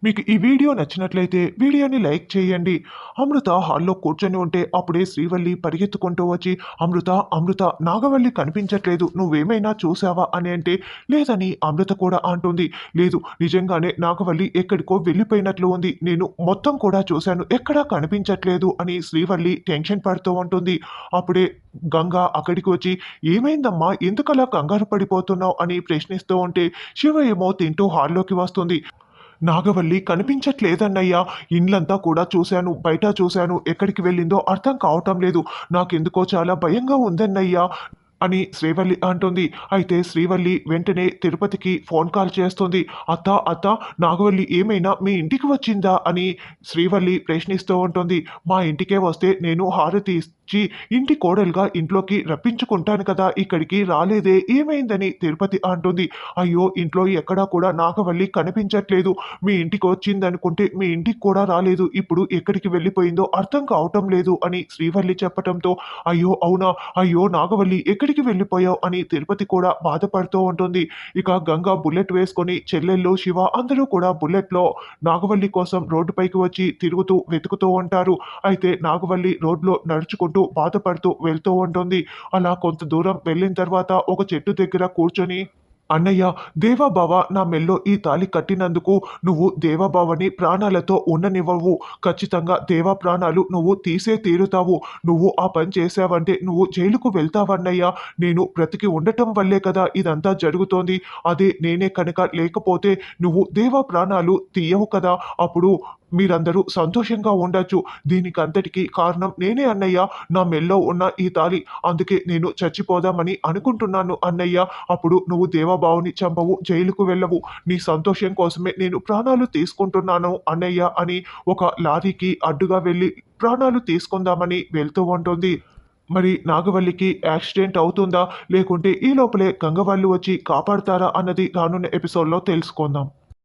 మీకు ఈ వీడియో నచ్చినట్లయితే వీడియోని లైక్ చేయండి. అమృత హాల్లో కూర్చొని ఉంటే అప్పుడే శ్రీవల్లి పరిగెత్తుకుంటూ వచ్చి, అమృత అమృత నాగవల్లి కనిపించట్లేదు, నువ్వేమైనా చూసావా అని అంటే, లేదని అమృత కూడా అంటుంది. లేదు, నిజంగానే నాగవల్లి ఎక్కడికో వెళ్ళిపోయినట్లు ఉంది, నేను మొత్తం కూడా చూశాను, ఎక్కడా కనిపించట్లేదు అని శ్రీవల్లి టెన్షన్ పడుతూ ఉంటుంది. అప్పుడే గంగ అక్కడికి వచ్చి, ఏమైందమ్మా, ఎందుకలా కంగారు పడిపోతున్నావు అని ప్రశ్నిస్తూ ఉంటే, శివ ఏమో తింటూ హాల్లోకి వస్తుంది. నాగవల్లి కనిపించట్లేదన్నయ్యా. ఇండ్లంతా కూడా చూశాను, బయట చూశాను, ఎక్కడికి వెళ్ళిందో అర్థం కావటం లేదు. నాకెందుకో చాలా భయంగా ఉందన్నయ్యా అని శ్రీవల్లి అంటుంది. అయితే శ్రీవల్లి వెంటనే తిరుపతికి ఫోన్ కాల్ చేస్తుంది. అత్త అత్త, నాగవల్లి ఏమైనా మీ ఇంటికి వచ్చిందా అని శ్రీవల్లి ప్రశ్నిస్తూ ఉంటుంది. మా ఇంటికే వస్తే నేను హారతి ఇచ్చి ఇంటి కోడలుగా ఇంట్లోకి రప్పించుకుంటాను కదా, ఇక్కడికి రాలేదే, ఏమైందని తిరుపతి అంటుంది. అయ్యో, ఇంట్లో ఎక్కడా కూడా నాగవల్లి కనిపించట్లేదు, మీ ఇంటికి వచ్చిందనుకుంటే మీ ఇంటికి కూడా రాలేదు, ఇప్పుడు ఎక్కడికి వెళ్ళిపోయిందో అర్థం కావటం లేదు అని శ్రీవల్లి చెప్పటంతో, అయ్యో అవునా, అయ్యో నాగవల్లి ఎక్కడికి వెళ్ళిపోయావు అని తిరుపతి కూడా బాధపడుతూ ఉంటుంది. ఇక గంగ బుల్లెట్ వేసుకొని చెల్లెళ్ళు శివ అందరూ కూడా బుల్లెట్లో నాగవల్లి కోసం రోడ్డుపైకి వచ్చి తిరుగుతూ వెతుకుతూ ఉంటారు. అయితే నాగవల్లి రోడ్లో నడుచుకుంటూ బాధపడుతూ వెళ్తూ ఉంటుంది. అలా కొంత దూరం వెళ్ళిన తర్వాత ఒక చెట్టు దగ్గర కూర్చొని, అన్నయ్య, దేవాబావ నా మెల్లో ఈ తాళి కట్టినందుకు నువ్వు దేవాబావని ప్రాణాలతో ఉండనివ్వవు, ఖచ్చితంగా దేవా ప్రాణాలు నువ్వు తీసే తీరుతావు, నువ్వు ఆ పని చేశావంటే నువ్వు జైలుకు వెళ్తావన్నయ్య, నేను బ్రతికి ఉండటం వల్లే కదా ఇదంతా జరుగుతోంది, అదే నేనే కనుక లేకపోతే నువ్వు దేవా ప్రాణాలు తీయవు కదా, అప్పుడు మీరందరూ సంతోషంగా ఉండొచ్చు, దీనికంతటికీ కారణం నేనే అన్నయ్య, నా మెల్లో ఉన్న ఈ తాళి, అందుకే నేను చచ్చిపోదామని అనుకుంటున్నాను అన్నయ్య, అప్పుడు నువ్వు దేవాబావుని చంపవు, జైలుకు వెళ్ళవు, నీ సంతోషం కోసమే నేను ప్రాణాలు తీసుకుంటున్నాను అన్నయ్య అని ఒక లారీకి అడ్డుగా వెళ్ళి ప్రాణాలు తీసుకుందామని వెళ్తూ ఉంటుంది. మరి నాగవల్లికి యాక్సిడెంట్ అవుతుందా, లేకుంటే ఈ లోపలే గంగ వాళ్ళు వచ్చి కాపాడతారా అన్నది రానున్న ఎపిసోడ్లో తెలుసుకుందాం.